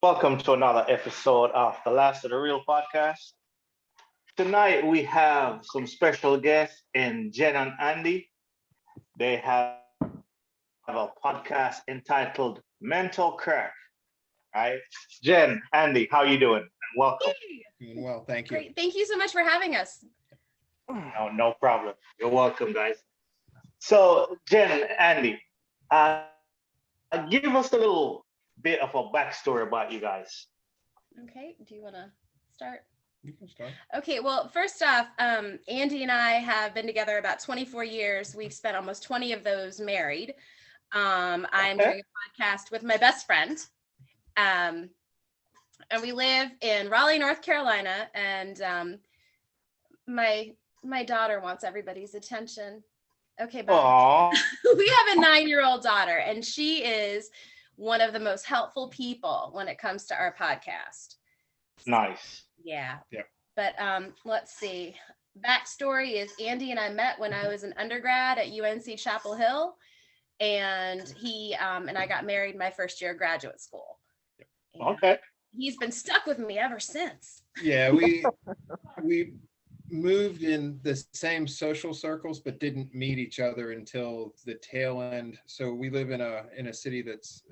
Welcome to another episode of the Last of the Real Podcast. Tonight we have some special guests in Jenn and Andy. They have a podcast entitled Mental Craic. Right? Jenn, Andy, how you doing? And welcome. Doing well, thank you. Great. Thank you so much for having us. No problem. You're welcome, guys. So, Jenn and Andy, give us a little bit of a backstory about you guys. Okay, do you want to start? You can start. Okay, well, first off, Andy and I have been together about 24 years. We've spent almost 20 of those married. I'm doing a podcast with my best friend. And we live in Raleigh, North Carolina. And my daughter wants everybody's attention. Okay, bye. We have a 9-year-old daughter, and she is one of the most helpful people when it comes to our podcast. Nice. Yeah. Yep. But let's see. Backstory is Andy and I met when I was an undergrad at UNC Chapel Hill, and he and I got married my first year of graduate school. And Okay. he's been stuck with me ever since. Yeah, we moved in the same social circles, but didn't meet each other until the tail end. So we live in a city that's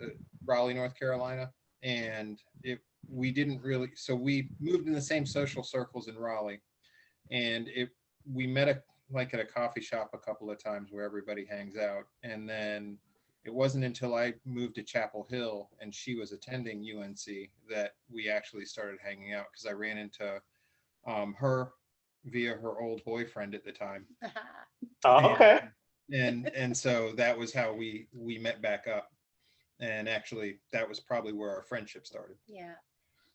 Raleigh, North Carolina, and we didn't really. So we moved in the same social circles in Raleigh, and we met at a coffee shop a couple of times where everybody hangs out, and then it wasn't until I moved to Chapel Hill and she was attending UNC that we actually started hanging out, because I ran into her via her old boyfriend at the time. Okay. And so that was how we met back up. And actually that was probably where our friendship started. Yeah.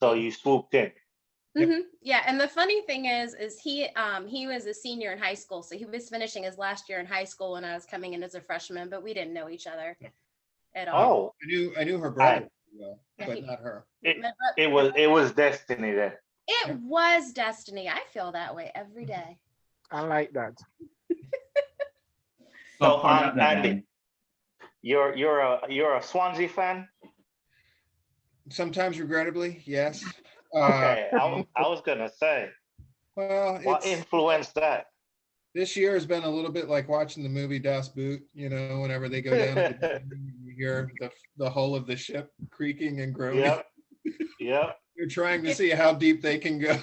So you swooped in. Yep. Mm-hmm. Yeah, and the funny thing is he was a senior in high school, so he was finishing his last year in high school when I was coming in as a freshman, but we didn't know each other at all. Oh, I knew her brother well, Yeah, but not her. it was destiny then. It was destiny. I feel that way every day. I like that. So, Andy, you're a Swansea fan? Sometimes regrettably, yes. Okay, I was gonna say, Well, what influenced that? this year has been a little bit like watching the movie Das Boot, whenever they go down at the beginning, you hear the hull of the ship creaking and groaning. Yep. They're trying to see how deep they can go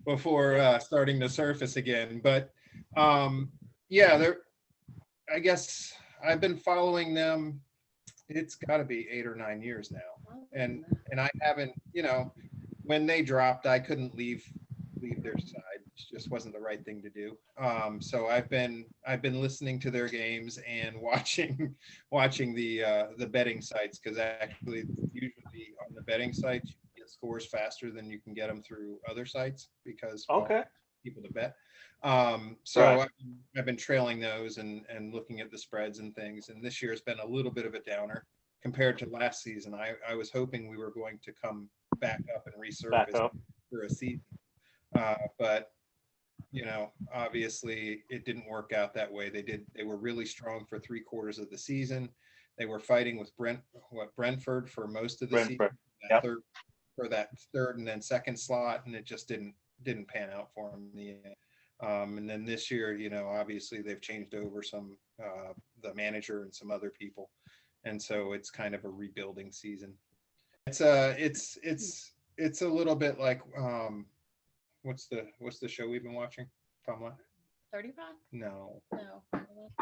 before starting to surface again. But yeah, I guess I've been following them. It's got to be 8 or 9 years now, and I haven't, when they dropped, I couldn't leave their side. It just wasn't the right thing to do. So I've been listening to their games and watching the betting sites, because actually usually on the betting sites you get scores faster than you can get them through other sites, because people to bet. So Right. I've been trailing those and looking at the spreads and things. And this year has been a little bit of a downer compared to last season. I was hoping we were going to come back up and resurface for a season. But obviously it didn't work out that way. They were really strong for 3/4 of the season. They were fighting with Brentford for most of the season, for that third and then second slot, and it just didn't pan out for them in the end. And then this year, obviously they've changed over some the manager and some other people, and so it's kind of a rebuilding season. It's a little bit like what's the show we've been watching? Tom 30 Rock? No.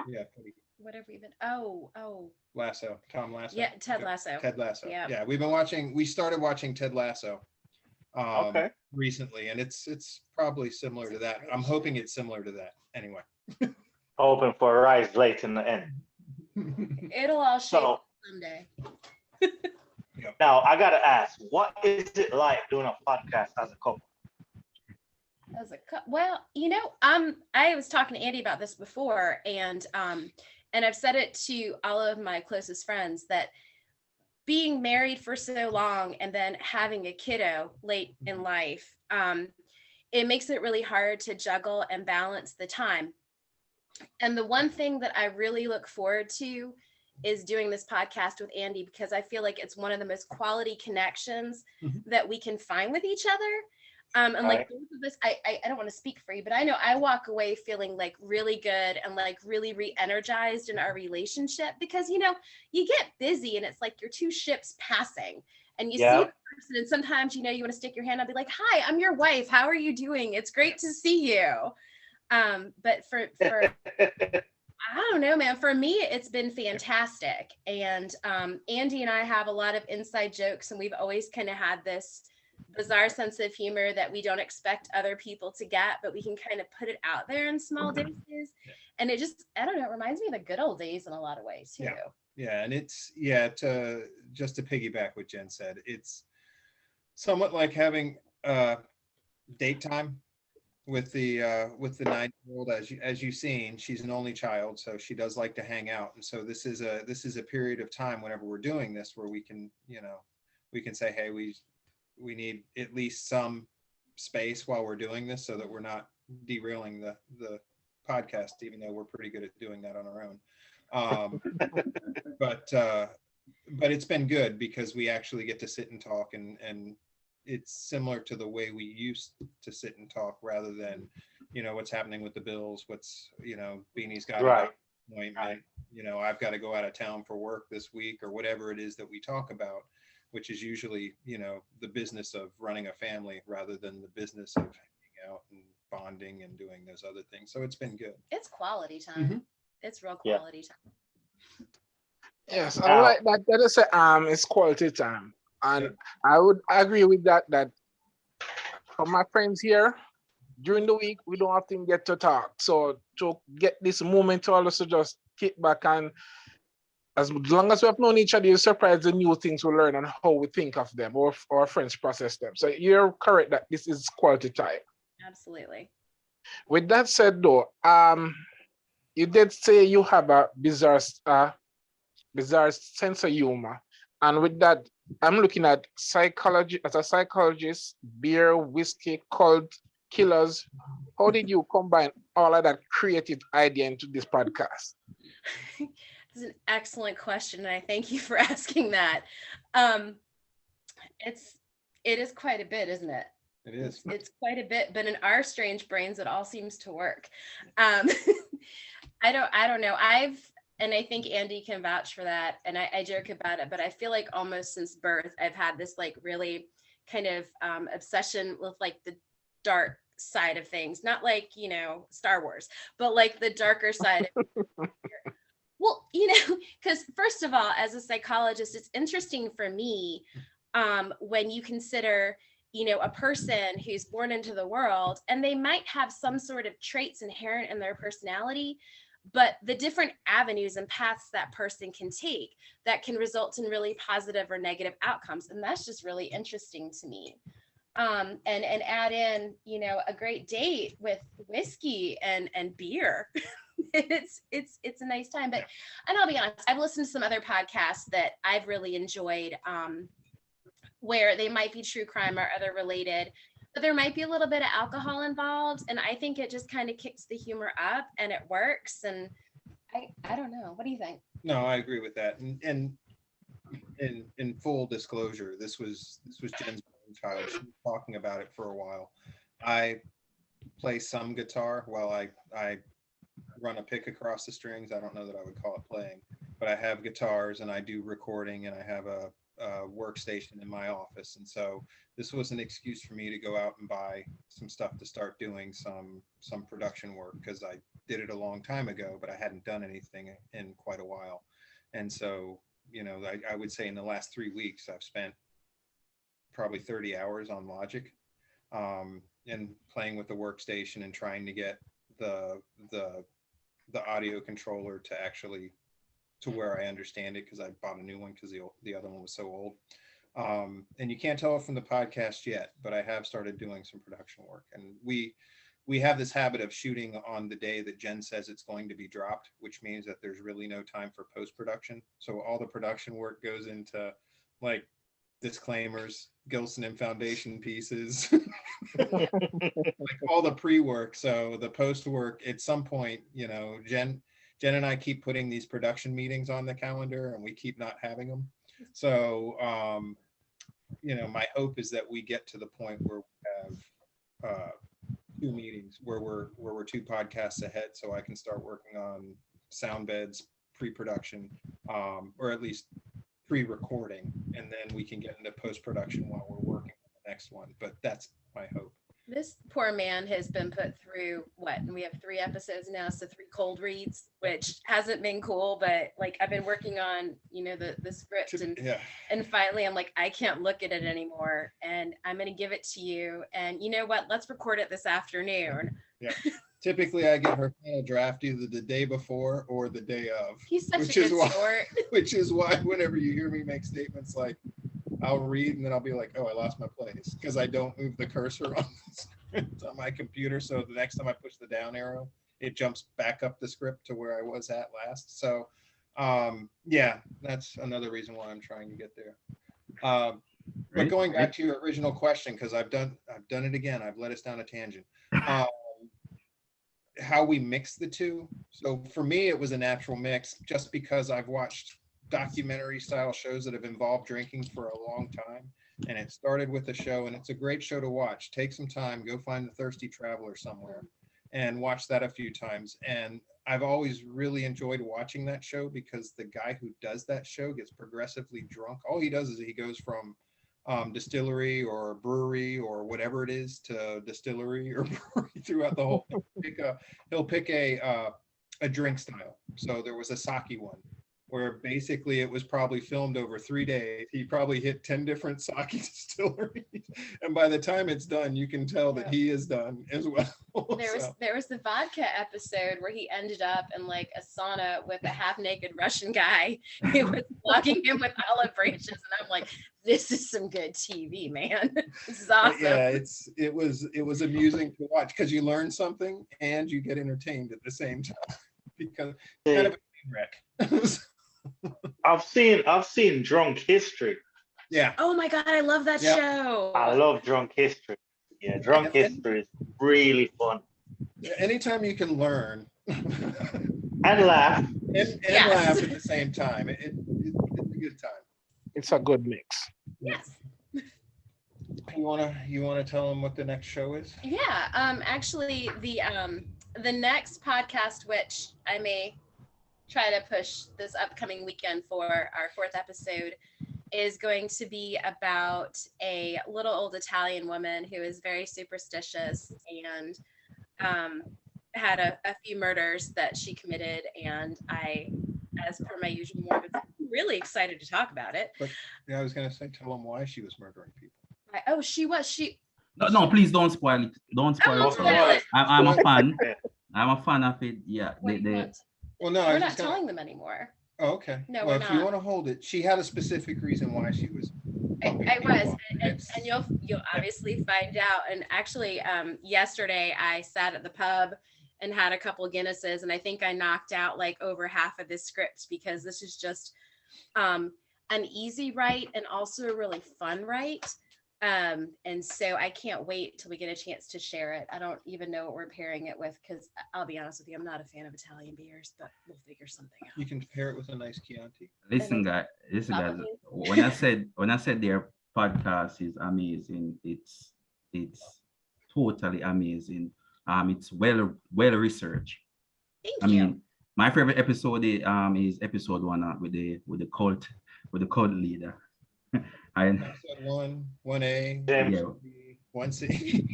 Yeah. Whatever even. Oh. Lasso. Tom Lasso. Yeah, Ted Lasso. Ted Lasso. Yeah. Yeah, we started watching Ted Lasso recently, and it's probably similar to that. I'm hoping it's similar to that anyway. Hoping for a rise late in the end. It'll all shape So someday. now I gotta ask, what is it like doing a podcast as a couple? Well, I was talking to Andy about this before, and I've said it to all of my closest friends that being married for so long and then having a kiddo late in life, it makes it really hard to juggle and balance the time. And the one thing that I really look forward to is doing this podcast with Andy, because I feel like it's one of the most quality connections that we can find with each other. And like both of us, I don't want to speak for you, but I know I walk away feeling like really good and like really re-energized in our relationship, because, you know, you get busy and it's like you're two ships passing and you see the person, and sometimes, you know, you want to stick your hand up and be like, hi, I'm your wife. How are you doing? It's great to see you. But for I don't know, man, for me, it's been fantastic. And Andy and I have a lot of inside jokes, and we've always kind of had this bizarre sense of humor that we don't expect other people to get, but we can kind of put it out there in small doses. And it just, I don't know, it reminds me of the good old days in a lot of ways too. Yeah, and it's to piggyback what Jen said, it's somewhat like having date time with the 9-year-old. As you've seen, she's an only child, so she does like to hang out. And so this is a period of time whenever we're doing this where we can, you know, we can say, hey, we need at least some space while we're doing this, so that we're not derailing the podcast, even though we're pretty good at doing that on our own. But it's been good because we actually get to sit and talk, and it's similar to the way we used to sit and talk, rather than, you know, what's happening with the bills, what's, you know, Beanie's got an appointment, you know, I've got to go out of town for work this week, or whatever it is that we talk about, which is usually, you know, the business of running a family rather than the business of hanging out and bonding and doing those other things. So it's been good. It's quality time. It's real quality time. Yes, I like that. That is it's quality time, and I would agree with that. That for my friends here, during the week we don't often get to talk. So to get this moment to also just kick back, and as long as we have known each other, you're surprised the new things we learn and how we think of them, or our friends process them. So you're correct that this is quality time. Absolutely. With that said, though, you did say you have a bizarre sense of humor, and with that, I'm looking at psychology. As a psychologist, beer, whiskey, cult, killers. How did you combine all of that creative idea into this podcast? This is an excellent question, and I thank you for asking that. It is quite a bit, isn't it? It is. It's quite a bit, but in our strange brains, it all seems to work. I don't know. And I think Andy can vouch for that. And I joke about it, but I feel like almost since birth, I've had this like really kind of obsession with like the dark side of things, not like, you know, Star Wars, but like the darker side of well, you know, because first of all, as a psychologist, it's interesting for me when you consider, you know, a person who's born into the world, and they might have some sort of traits inherent in their personality, but the different avenues and paths that person can take that can result in really positive or negative outcomes. And that's just really interesting to me. And add in, you know, a great date with whiskey and beer. it's a nice time. But, and I'll be honest, I've listened to some other podcasts that I've really enjoyed, where they might be true crime or other related, but there might be a little bit of alcohol involved. And I think it just kind of kicks the humor up and it works. And I don't know. What do you think? No, I agree with that. And in full disclosure, this was Jen's child. She was talking about it for a while. I play some guitar while I run a pick across the strings. I don't know that I would call it playing, but I have guitars and I do recording, and I have a workstation in my office. And so this was an excuse for me to go out and buy some stuff to start doing some production work, because I did it a long time ago, but I hadn't done anything in quite a while. And so, you know, I would say in the last 3 weeks, I've spent probably 30 hours on Logic, and playing with the workstation and trying to get the audio controller to actually to where I understand it, because I bought a new one because the other one was so old. And you can't tell it from the podcast yet, but I have started doing some production work. And we have this habit of shooting on the day that Jen says it's going to be dropped, which means that there's really no time for post-production. So all the production work goes into like disclaimers, Gilson and Foundation pieces, like all the pre-work. So the post-work at some point, you know, Jen Jen and I keep putting these production meetings on the calendar and we keep not having them. So, my hope is that we get to the point where we have 2 meetings where we're 2 podcasts ahead, so I can start working on sound beds, pre-production, or at least pre-recording, and then we can get into post-production while we're working on the next one. But that's my hope. This poor man has been put through and we have 3 episodes now, so 3 cold reads, which hasn't been cool, but like I've been working on, the script and finally I'm like, I can't look at it anymore and I'm going to give it to you. And you know what? Let's record it this afternoon. Yeah. Typically I get her final draft either the day before or the day of. He's such a good sport. Which is why whenever you hear me make statements like, I'll read and then I'll be like, oh, I lost my place because I don't move the cursor on the script on my computer. So the next time I push the down arrow, it jumps back up the script to where I was at last. So that's another reason why I'm trying to get there. But going back to your original question, because I've done it again. I've led us down a tangent. How we mix the two. So for me, it was a natural mix just because I've watched documentary style shows that have involved drinking for a long time, and it started with a show, and it's a great show to watch. Take some time, go find The Thirsty Traveler somewhere and watch that a few times. And I've always really enjoyed watching that show because the guy who does that show gets progressively drunk. All he does is he goes from distillery or brewery or whatever it is to distillery or brewery throughout the whole thing. He'll pick a drink style. So there was a sake one where basically it was probably filmed over 3 days. He probably hit 10 different sake distilleries. And by the time it's done, you can tell that he is done as well. There was the vodka episode where he ended up in like a sauna with a half-naked Russian guy who was blocking him with olive branches. And I'm like, this is some good TV, man. This is awesome. Yeah, it was amusing to watch because you learn something and you get entertained at the same time because kind of a train wreck. I've seen Drunk History. Yeah. Oh my God, I love that show. I love Drunk History. Yeah, Drunk History is really fun. Anytime you can learn and laugh and laugh at the same time, it's a good time. It's a good mix. Yes. You wanna tell them what the next show is? Yeah. Actually, the next podcast, which I may try to push this upcoming weekend for our 4th episode, is going to be about a little old Italian woman who is very superstitious and had a few murders that she committed. And I, as per my usual morbid, really excited to talk about it. But I was going to say, tell them why she was murdering people. No, please don't spoil it. Don't spoil it. I'm a fan. I'm a fan of it. Yeah. Well, no, we're not telling them anymore. Oh, okay. No, well, we're if not. you want to hold it, she had a specific reason why she was. I was, and you'll obviously find out. And actually, yesterday I sat at the pub and had a couple Guinnesses, and I think I knocked out like over half of this script because this is just an easy write and also a really fun write. And so I can't wait till we get a chance to share it. I don't even know what we're pairing it with because I'll be honest with you, I'm not a fan of Italian beers, but we'll figure something out. You can pair it with a nice Chianti. Listen, guys. When I said their podcast is amazing, it's totally amazing. It's well researched. Thank you. My favorite episode is episode 1 with the cult leader. Episode 1, 1A, Yeah. 1C.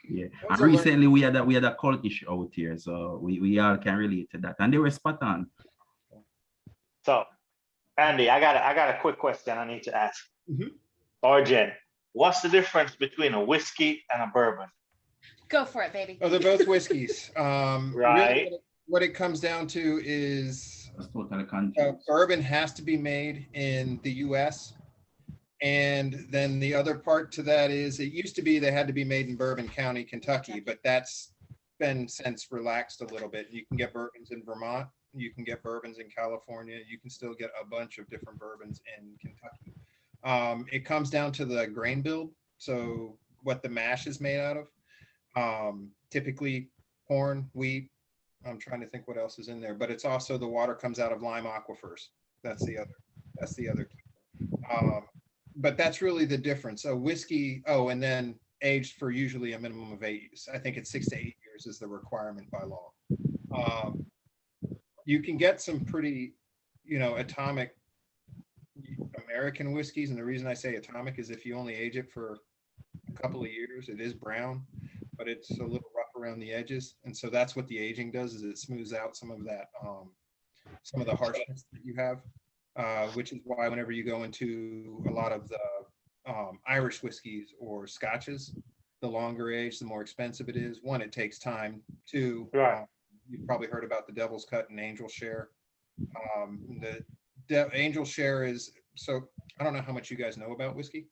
Yeah. And recently we had a cult issue out here, so we all can relate to that, and they were spot on. So, Andy, I got a quick question I need to ask. Mm-hmm. Or Jen, what's the difference between a whiskey and a bourbon? Go for it, baby. Oh, they're both whiskeys. Right. Really what it comes down to is Totally bourbon has to be made in the U.S. And then the other part to that is it used to be they had to be made in Bourbon County, Kentucky, but that's been since relaxed a little bit. You can get bourbons in Vermont. You can get bourbons in California. You can still get a bunch of different bourbons in Kentucky. It comes down to the grain build. So what the mash is made out of. Typically corn, wheat, I'm trying to think what else is in there, but it's also the water comes out of lime aquifers. That's the other. But that's really the difference. A whiskey, and then aged for usually a minimum of 8 years. I think it's 6 to 8 years is the requirement by law. You can get some pretty, atomic American whiskeys. And the reason I say atomic is if you only age it for a couple of years, it is brown, but it's a little rough around the edges. And so that's what the aging does, is it smooths out some of that, some of the harshness that you have. Which is why whenever you go into a lot of the Irish whiskeys or scotches, the longer age, the more expensive it is. One, it takes time. Two, you've probably heard about the Devil's Cut and Angel Share. The Angel Share is, so I don't know how much you guys know about whiskey,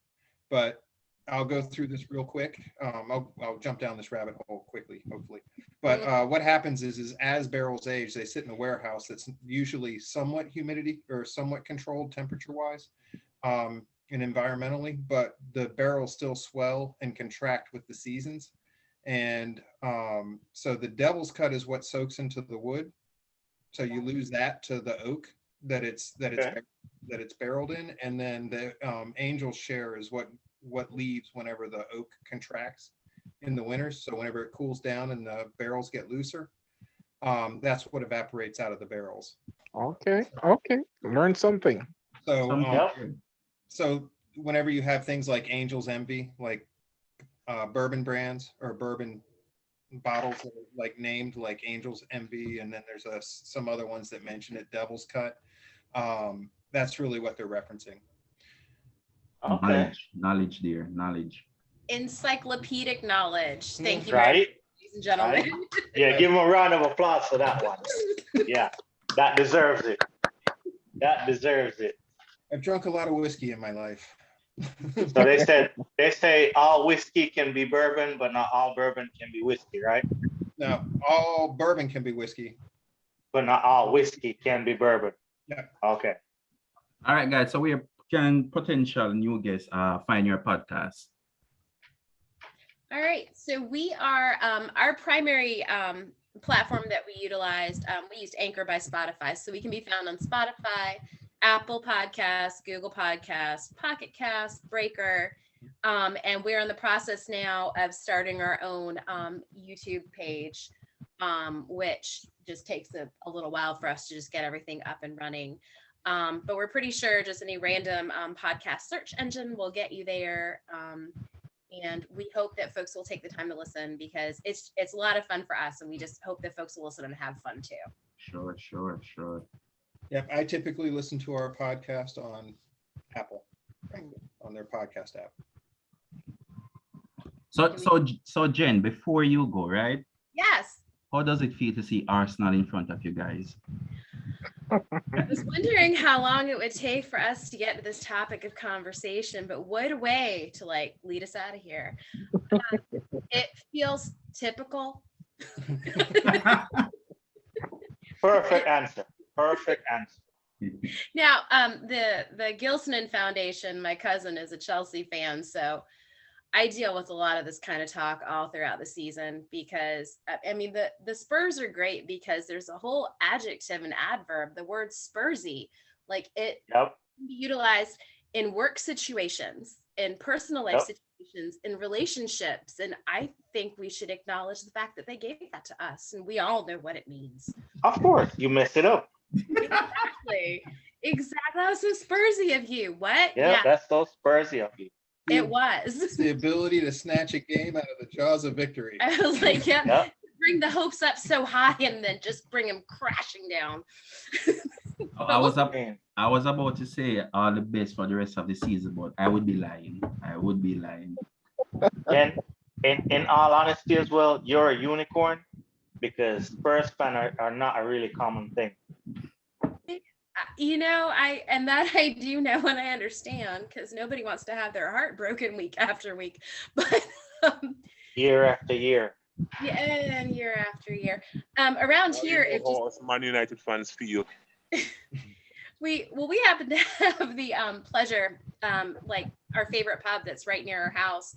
but I'll go through this real quick. I'll jump down this rabbit hole quickly, hopefully. But what happens is as barrels age, they sit in a warehouse that's usually somewhat humidity or somewhat controlled temperature-wise and environmentally, but the barrels still swell and contract with the seasons. And so the Devil's Cut is what soaks into the wood. So you lose that to the oak that it's barreled in, and then the Angel Share is what leaves whenever the oak contracts in the winters. So whenever it cools down and the barrels get looser, that's what evaporates out of the barrels. Okay. Learn something. So so whenever you have things like Angel's Envy, like bourbon brands or bourbon bottles that are like named like Angel's Envy, and then there's some other ones that mention it, Devil's Cut, that's really what they're referencing. Okay. Knowledge, dear. Knowledge. Encyclopedic knowledge. Thank you, Right, ladies and gentlemen. right. Yeah, give him a round of applause for that one. Yeah, that deserves it. That deserves it. I've drunk a lot of whiskey in my life. So they say all whiskey can be bourbon, but not all bourbon can be whiskey, right? No, all bourbon can be whiskey, but not all whiskey can be bourbon. Yeah. Okay. All right, guys. So we can potential new guests find your podcast? All right. So we are our primary platform that we utilized. We used Anchor by Spotify, so we can be found on Spotify, Apple Podcasts, Google Podcasts, Pocket Cast, Breaker, and we're in the process now of starting our own YouTube page, which just takes a little while for us to just get everything up and running. But we're pretty sure just any random podcast search engine will get you there. And we hope that folks will take the time to listen, because it's a lot of fun for us, and we just hope that folks will listen and have fun too. Sure. Yep, I typically listen to our podcast on Apple, on their podcast app. So Jen, before you go, right? Yes. How does it feel to see Arsenal in front of you guys? I was wondering how long it would take for us to get to this topic of conversation, but what a way to lead us out of here. It feels typical. Perfect answer. Now, the Gilson Foundation, my cousin is a Chelsea fan, so I deal with a lot of this kind of talk all throughout the season, because I mean the Spurs are great because there's a whole adjective and adverb, the word Spursy, like it can be utilized in work situations, in personal life situations, in relationships, and I think we should acknowledge the fact that they gave that to us, and we all know what it means. Of course, you messed it up. Exactly. That was so Spursy of you. What? Yeah, that's so Spursy of you. It was. It's the ability to snatch a game out of the jaws of victory. I was like, bring the hopes up so high and then just bring them crashing down. I was about to say all the best for the rest of the season, but I would be lying. And in all honesty as well, you're a unicorn, because Spurs fans are not a really common thing. I do know and I understand, because nobody wants to have their heart broken week after week, but year after year. Yeah, and year after year. Around here, it's just Man United fans feel. we happen to have the pleasure, like our favorite pub that's right near our house,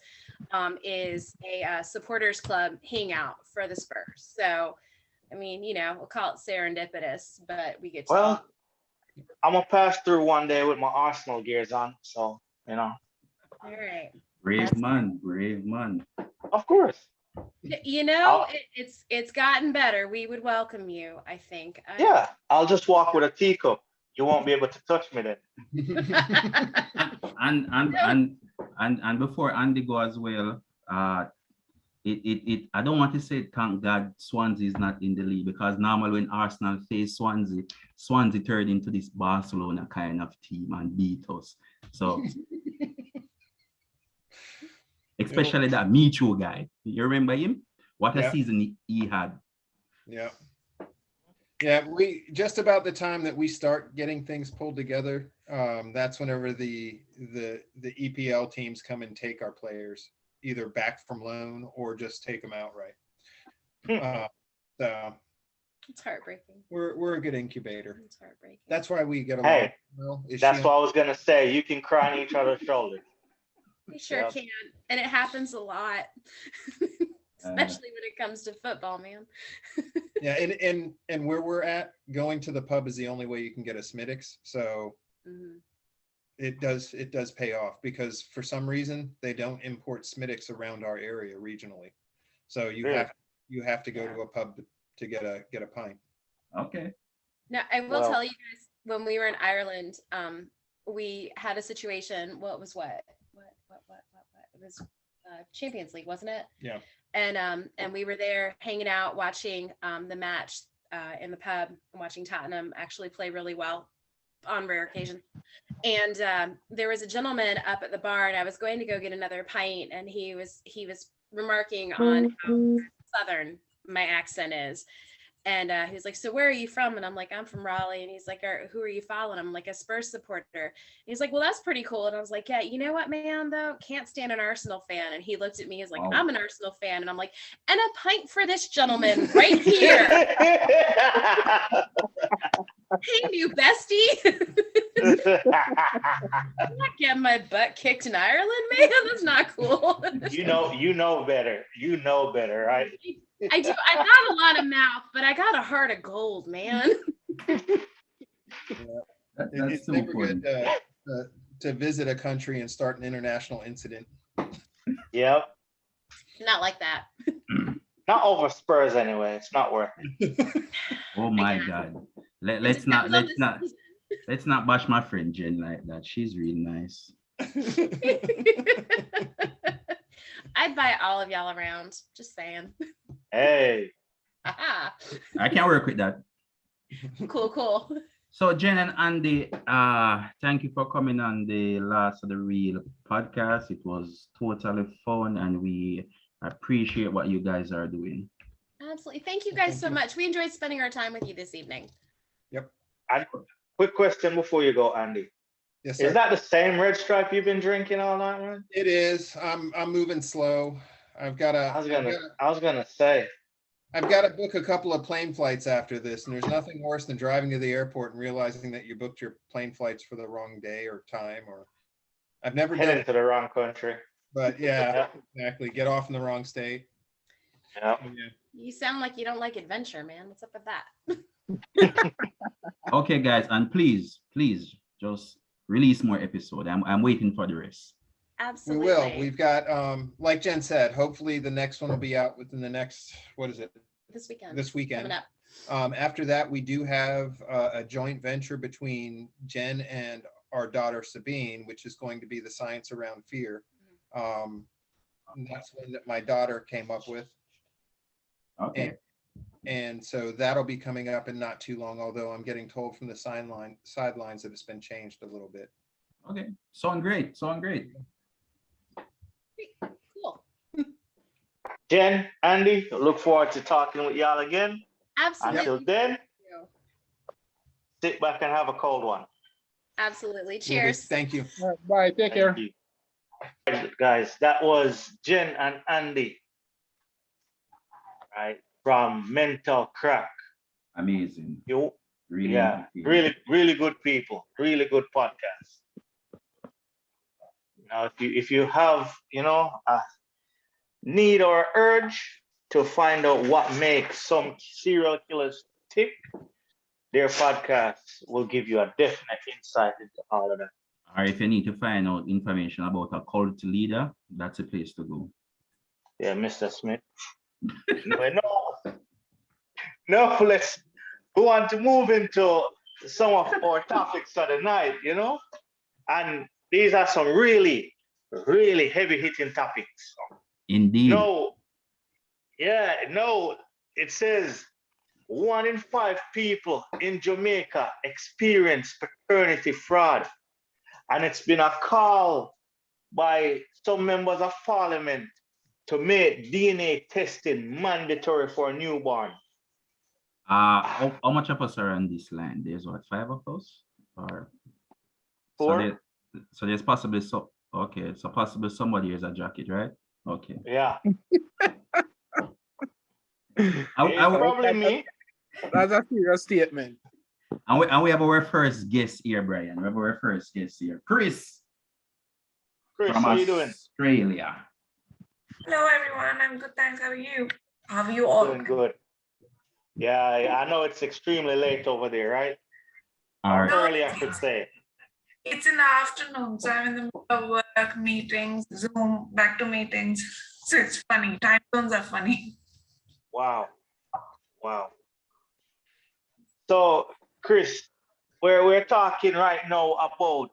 is a supporters club hangout for the Spurs. So I mean, we'll call it serendipitous, but we get to Well, I'm gonna pass through one day with my Arsenal gears on, so all right. Brave man. of course. It's gotten better. We would welcome you, I think. Yeah, I'll just walk with a teacup. You won't be able to touch me then. And before Andy go as well, I don't want to say thank God Swansea is not in the league, because normally when Arsenal face Swansea turned into this Barcelona kind of team and beat us. So especially that Michu guy. You remember him? What a season he had. Yeah. Yeah, we just about the time that we start getting things pulled together, that's whenever the EPL teams come and take our players, either back from loan or just take them outright. So it's heartbreaking. We're a good incubator. It's heartbreaking. That's why we get along. Hey, well. That's what I was gonna say. You can cry on each other's shoulders. We sure can, and it happens a lot, especially when it comes to football, man. Yeah, and where we're at, going to the pub is the only way you can get a Smittix. So it does pay off, because for some reason they don't import Smittix around our area regionally. So you have to go to a pub to get a pint. Okay. Now I will tell you guys, when we were in Ireland, we had a situation. What it was Champions League, wasn't it? Yeah. And we were there hanging out, watching the match in the pub, and watching Tottenham actually play really well on rare occasion. And there was a gentleman up at the bar, and I was going to go get another pint, and he was remarking on how Southern my accent is. And he was like, so where are you from? And I'm like, I'm from Raleigh. And he's like, who are you following? I'm like, a Spurs supporter. And he's like, well, that's pretty cool. And I was like, yeah, you know what, man, though? Can't stand an Arsenal fan. And he looked at me, he's like, I'm an Arsenal fan. And I'm like, and a pint for this gentleman right here. Hey, new bestie. I'm not getting my butt kicked in Ireland, man. That's not cool. You know better. You know better, right? I do. I got a lot of mouth, but I got a heart of gold, man. It's never good to visit a country and start an international incident. Yep. Not like that. Not over Spurs anyway. It's not worth it. Oh my God. Let's not bash my friend Jen like that. She's really nice. I'd buy all of y'all around. Just saying. Hey. I can work with that. Cool. So Jenn and Andy, thank you for coming on the Last of the Real podcast. It was totally fun, and we appreciate what you guys are doing. Absolutely. Thank you guys so much. We enjoyed spending our time with you this evening. Yep. And quick question before you go, Andy. Yes, sir. Is that the same Red Stripe you've been drinking all night, man? It is. I'm moving slow. I was gonna say. I've got to book a couple of plane flights after this, and there's nothing worse than driving to the airport and realizing that you booked your plane flights for the wrong day or time, or I've never done Heading to the wrong country. But yeah, exactly. Get off in the wrong state. Yeah. You sound like you don't like adventure, man. What's up with that? Okay, guys, and please just release more episode. I'm waiting for the rest. Absolutely. We will. We've got, like Jen said, hopefully the next one will be out within the next, what is it? This weekend. Coming up. After that, we do have a joint venture between Jen and our daughter Sabine, which is going to be the Science Around Fear. And that's one that my daughter came up with. Okay. And so that'll be coming up in not too long, although I'm getting told from the sidelines that it's been changed a little bit. Okay. Sound great. Cool. Jen, Andy, look forward to talking with y'all again. Absolutely. Until then, sit back and have a cold one. Absolutely. Cheers. Thank you. Bye. Take care. You. Guys, that was Jen and Andy, right, from Mental Craic. Amazing. Really good people. Really good podcast. Now, if you have, a need or urge to find out what makes some serial killers tick, their podcast will give you a definite insight into all of that. Or if you need to find out information about a cult leader, that's a place to go. Yeah, Mr. Smith. No, let's go on to move into some of our topics for the night, and these are some really, really heavy hitting topics. Indeed. It says 1 in 5 people in Jamaica experience paternity fraud. And it's been a call by some members of parliament to make DNA testing mandatory for newborn. How much of us are on this line? There's what, 5 of us? Or 4? So there's possibly possibly somebody is a jacket, right? Okay. Yeah. Probably me. That's a serious statement. And we have our first guest here, Brian. We have our first guest here, Chris. Chris, from how you doing? Australia. Hello, everyone. I'm good, thanks. How are you? How are you all? Doing good. Yeah, I know it's extremely late over there, right? All right. Early, I should say. It's in the afternoon, so I'm in the middle of work, meetings, Zoom, back to meetings. So it's funny. Time zones are funny. Wow. So, Chris, we're talking right now about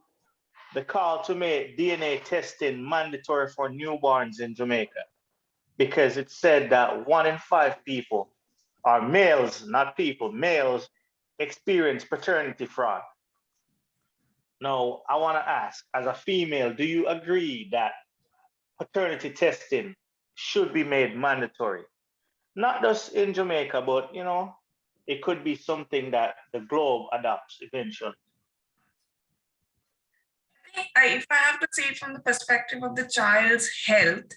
the call to make DNA testing mandatory for newborns in Jamaica, because it said that 1 in 5 people, or males, not people, males, experience paternity fraud. Now, I want to ask, as a female, do you agree that paternity testing should be made mandatory? Not just in Jamaica, but, it could be something that the globe adopts eventually. If I have to see it from the perspective of the child's health,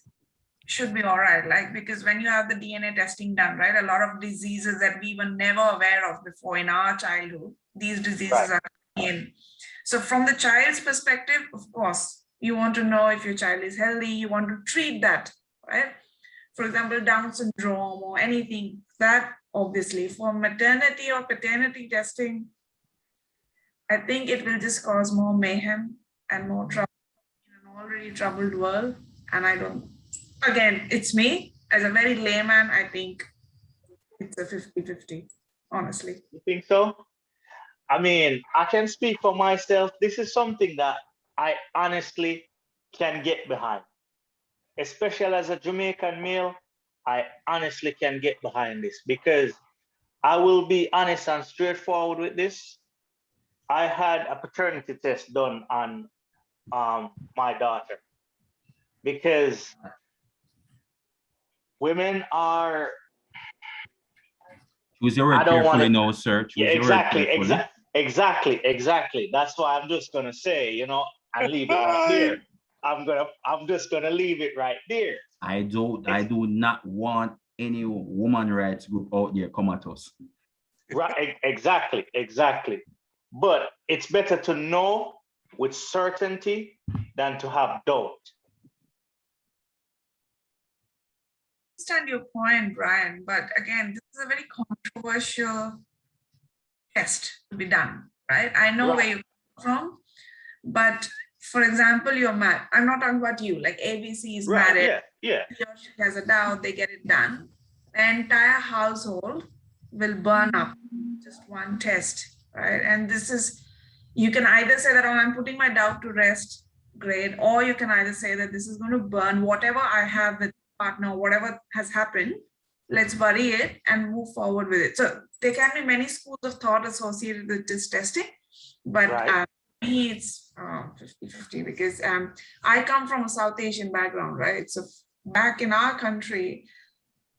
should be all right. Because when you have the DNA testing done, right, a lot of diseases that we were never aware of before in our childhood, these diseases are coming in. So from the child's perspective, of course, you want to know if your child is healthy, you want to treat that, right? For example, Down syndrome or anything, that obviously. For maternity or paternity testing, I think it will just cause more mayhem and more trouble in an already troubled world. And again, it's me, as a very layman, I think it's a 50-50, honestly. You think so? I mean, I can speak for myself. This is something that I honestly can get behind. Especially as a Jamaican male, I honestly can get behind this, because I will be honest and straightforward with this. I had a paternity test done on my daughter, because women are... Choose your word carefully now, sir. Yeah, exactly. That's why I'm just gonna say, and leave it right there. I'm just gonna leave it right there. I do not want any woman rights group out there come at us. Right, exactly. But it's better to know with certainty than to have doubt. I understand your point, Brian, but again, this is a very controversial test to be done, right? I know where you come from, but for example, you're mad. I'm not talking about you, like ABC is married. Yeah. He or she has a doubt, they get it done. The entire household will burn up just one test, right? And this is, you can either say that, I'm putting my doubt to rest, great, or you can either say that this is going to burn whatever I have with partner, whatever has happened, let's bury it and move forward with it. So there can be many schools of thought associated with this testing, but me, it's 50-50, because I come from a South Asian background, right? So back in our country,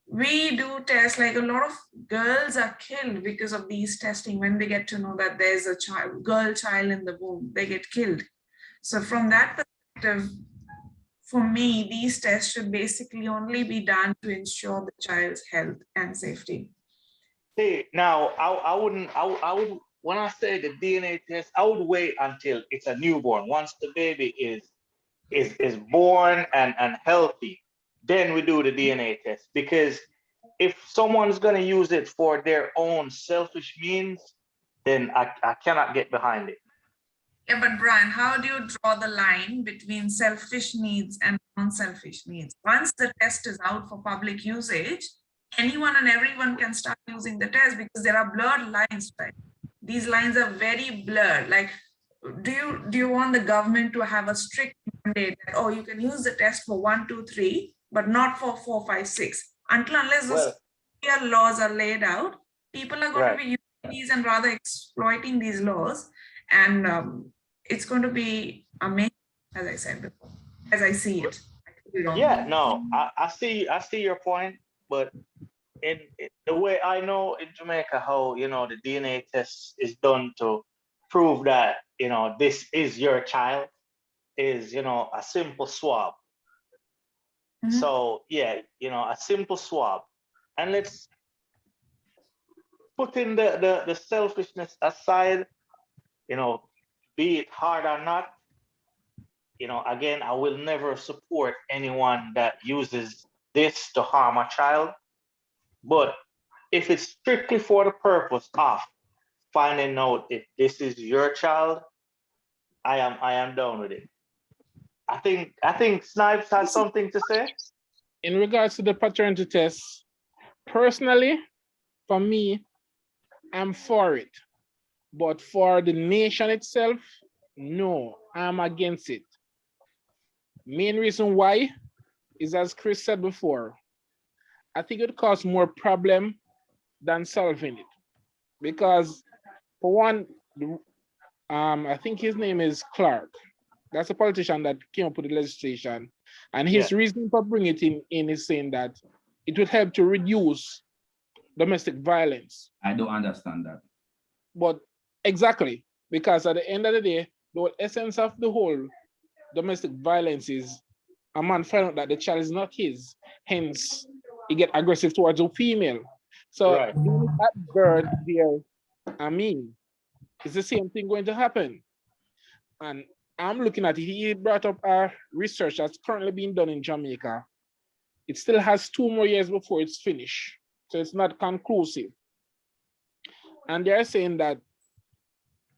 we do tests, like a lot of girls are killed because of these testing. When they get to know that there's a girl child in the womb, they get killed. So from that perspective, for me, these tests should basically only be done to ensure the child's health and safety. See, now I would, when I say the DNA test, I would wait until it's a newborn. Once the baby is born and healthy, then we do the DNA test. Because if someone's gonna use it for their own selfish means, then I cannot get behind it. Yeah, but Brian, how do you draw the line between selfish needs and non-selfish needs? Once the test is out for public usage, anyone and everyone can start using the test because there are blurred lines, right? These lines are very blurred. Like, do you want the government to have a strict mandate that, oh, you can use the test for 1, 2, 3, but not for 4, 5, 6? Unless the clear laws are laid out, people are going to be using these and rather exploiting these laws. And it's going to be amazing, as I said before, as I see it. Yeah, no, I see your point, but in the way I know in Jamaica how, you know, the DNA test is done to prove that, you know, this is your child is, you know, a simple swab. Mm-hmm. So yeah, you know, a simple swab. And let's put in the selfishness aside, you know, be it hard or not. You know, again, I will never support anyone that uses this to harm a child. But if it's strictly for the purpose of finding out if this is your child, I am down with it. I think Snipes has something to say. In regards to the paternity test, personally, for me, I'm for it. But for the nation itself, no, I'm against it. Main reason why is, as Chris said before, I think it causes more problem than solving it. Because for one, I think his name is Clark. That's a politician that came up with the legislation. And his reason for bringing it in is saying that it would help to reduce domestic violence. I don't understand that. But exactly, because at the end of the day, the whole essence of the whole domestic violence is a man find out that the child is not his, hence he get aggressive towards a female. So that bird there, I mean, it's the same thing going to happen. And I'm looking at it. He brought up a research that's currently being done in Jamaica. It still has 2 more years before it's finished. So it's not conclusive. And they're saying that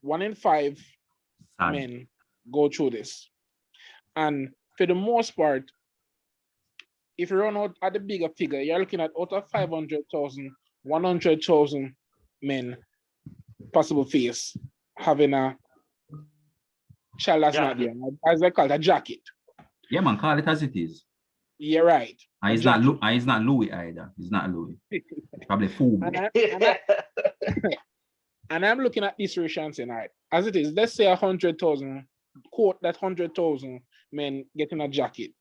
1 in 5 men go through this. And for the most part, if you run out at the bigger figure, you're looking at out of 500,000, 100,000 men possible face having a child that's not there, as they call it, a jacket. Yeah, man, call it as it is. You're right. And it's not Louis either. It's not Louis. Probably fool. And I'm looking at this ratio and saying, all right, as it is, let's say 100,000, quote that 100,000 men getting a jacket.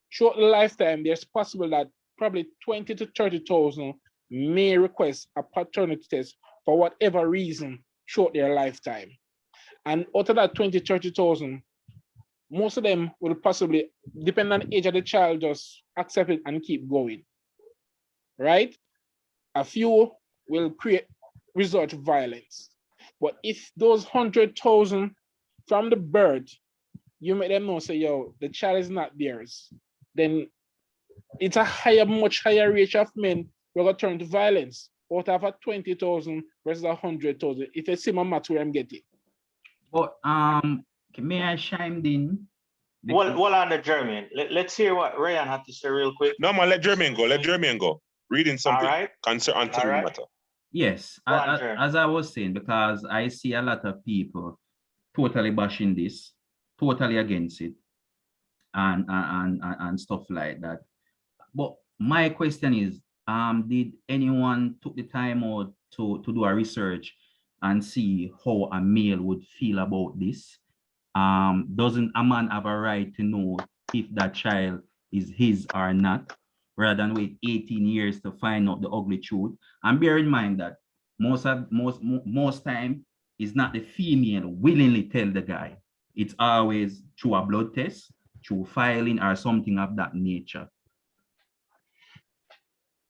Short lifetime, there's possible that probably 20 to 30,000 may request a paternity test for whatever reason short their lifetime. And out of that 20, 30,000, most of them will possibly, depending on the age of the child, just accept it and keep going, right? A few will resort to violence. But if those 100,000 from the birth, you make them know, say, yo, the child is not theirs, then it's a much higher rate of men who are going to turn to violence. Out of a 20,000 versus 100,000, if you see my math where I'm getting. But may I chime in? Well, on the German, let's hear what Ryan had to say real quick. No, man, let Jermaine go. Let Jermaine go. Reading something. All right. Concern on the matter. Yes, as I was saying, because I see a lot of people totally bashing this, totally against it, and stuff like that. But my question is, did anyone took the time out to do a research and see how a male would feel about this? Doesn't a man have a right to know if that child is his or not, rather than wait 18 years to find out the ugly truth? And bear in mind that most time it's not the female willingly tell the guy. It's always through a blood test, through filing or something of that nature.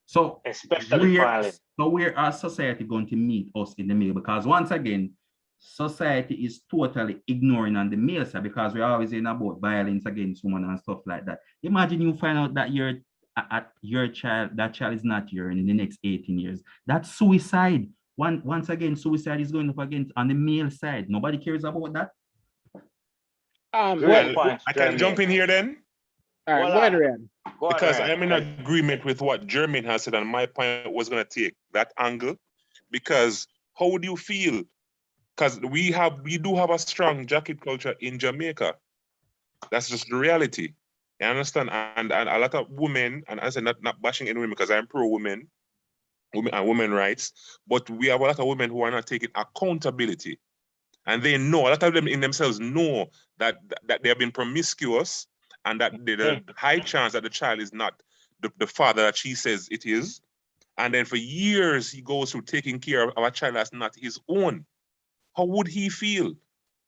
So especially filing. So where are society going to meet us in the middle? Because once again, society is totally ignoring on the male side, because we're always in about violence against women and stuff like that. Imagine you find out that your at your child, that child is not yours in the next 18 years. That's suicide. Once again, suicide is going up against on the male side. Nobody cares about that. Great point, I can jump in here then, All right, Well, go ahead, Ryan. because I'm in agreement with what Jermaine has said, and my point was going to take that angle. Because how would you feel? Because we do have a strong jacket culture in Jamaica. That's just the reality. You understand? And a lot of women, and I said not bashing any women because I'm pro women and women rights, but we have a lot of women who are not taking accountability. And they know, a lot of them in themselves know that they have been promiscuous, and that the high chance that the child is not the father that she says it is. And then for years, he goes through taking care of a child that's not his own. How would he feel?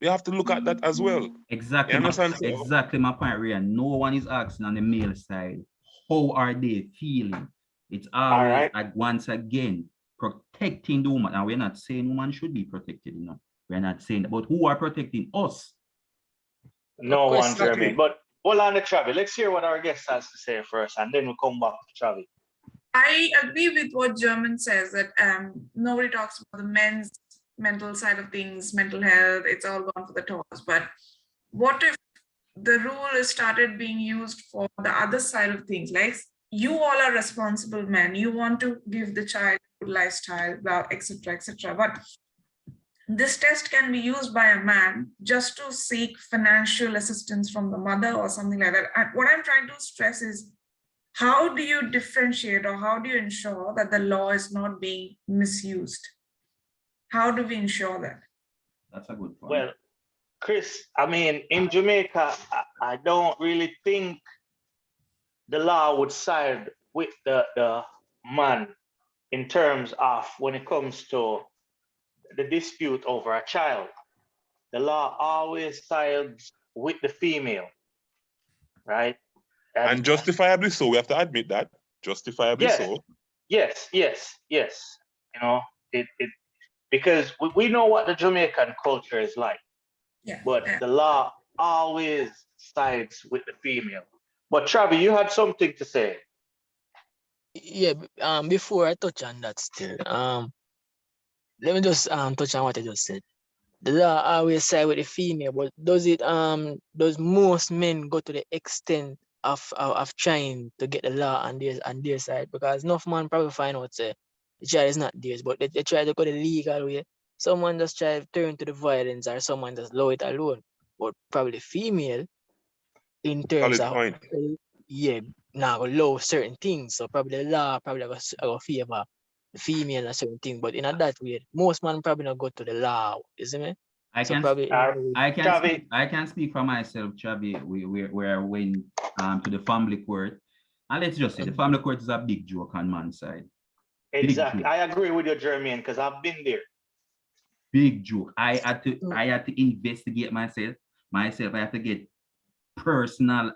We have to look at that as well. Exactly. You understand? Exactly my point, Ryan. No one is asking on the male side, how are they feeling? It's always, once again, protecting the woman. And we're not saying woman should be protected, you know. We're not saying that, but who are protecting us? No one, Jeremy. But hold on to Travi. Let's hear what our guest has to say first, and then we'll come back to Travi. I agree with what German says, that nobody talks about the men's mental side of things, mental health, it's all gone for the toss. But what if the rule is started being used for the other side of things? Like, you all are responsible men, you want to give the child a good lifestyle, blah, etc., etc. But this test can be used by a man just to seek financial assistance from the mother or something like that. And what I'm trying to stress is, how do you differentiate, or how do you ensure that the law is not being misused? How do we ensure that? That's a good point. Well, Chris, I mean, in Jamaica, I don't really think the law would side with the man in terms of when it comes to the dispute over a child. The law always sides with the female, right? And justifiably so. We have to admit that. Justifiably so. Yes. You know, it because we know what the Jamaican culture is like. Yeah. But the law always sides with the female. But Travi, you had something to say. Yeah, before I touch on that still, let me just touch on what I just said. The law always side with the female, but does most men go to the extent of trying to get the law on their side? Because enough man probably find out the child is not theirs, but they try to go the legal way. Someone just try to turn to the violence, or someone just low it alone. But probably female, in terms of now low certain things. So probably the law probably go favor the female and certain thing. But in that way, most man probably not go to the law, isn't it? I can speak for myself, Chavi. We went to the family court, and let's just say the family court is a big joke on man's side. Exactly, I agree with you, Jermaine, because I've been there. Big joke. I had to investigate myself. I have to get personal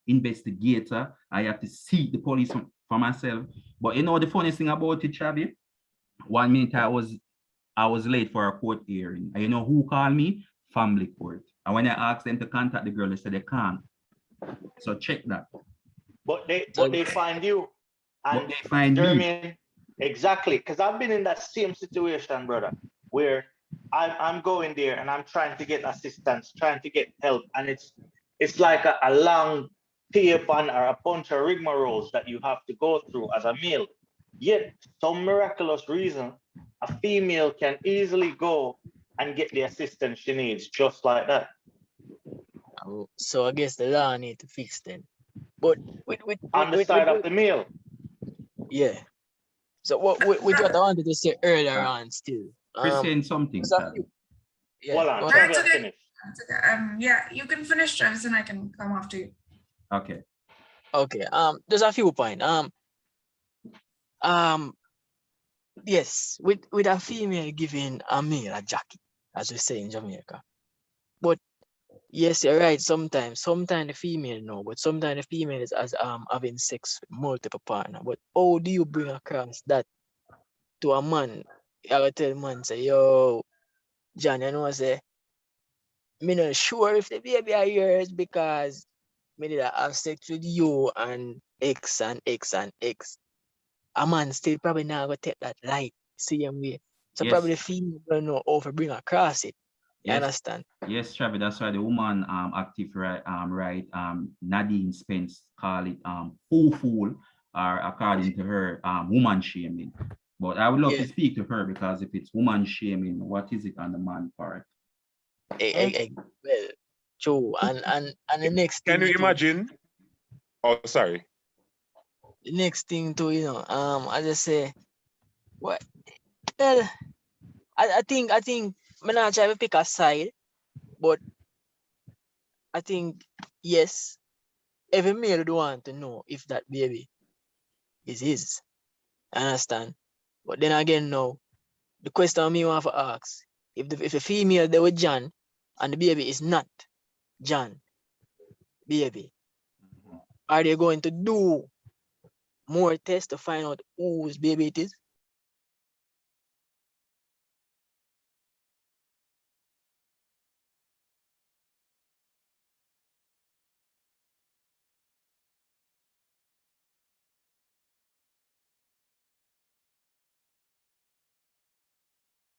investigator. I have to seek the police for myself. But you know the funniest thing about it, Chavi? 1 minute I was late for a court hearing. And you know who called me? Family court. And when I asked them to contact the girl, they said they can't. So check that. But they find you. And but they find me. Exactly. Because I've been in that same situation, brother, where I'm going there and I'm trying to get assistance, trying to get help. And it's like a long tape or a bunch of rigmaroles that you have to go through as a male. Yet, some miraculous reason, a female can easily go and get the assistance she needs, just like that. So I guess the law need to fix them. But on the side of the male. Yeah. So what I wanted to say earlier on still. Chris saying something. Hold on, that's okay. Yeah, you can finish, Travis, and I can come after you. Okay. There's a few points. Yes, with a female giving a male a jacket, as we say in Jamaica. But yes, you're right. Sometimes the female no, but sometimes the female is as having sex with multiple partners. But how do you bring across that to a man? I will tell man say, yo, John, you know, say, me not sure if the baby are yours because me did have sex with you and X and X and X, a man still probably not gonna take that light same way. So Yes. probably the female don't know how to bring across it. You Yes. understand? Yes, Travis, that's why the woman active Nadine Spence call it fool or according to her woman shaming. But I would love to speak to her because if it's woman shaming, what is it on the man part? Well, true. And the next Can thing you too- imagine? Oh, sorry. the next thing too, I just say, what? Well, I think I'm not trying to pick a side, but I think yes, every male do want to know if that baby is his. Understand? But then again, no. The question me want to ask, if a female there with John and the baby is not John baby, are they going to do more tests to find out whose baby it is?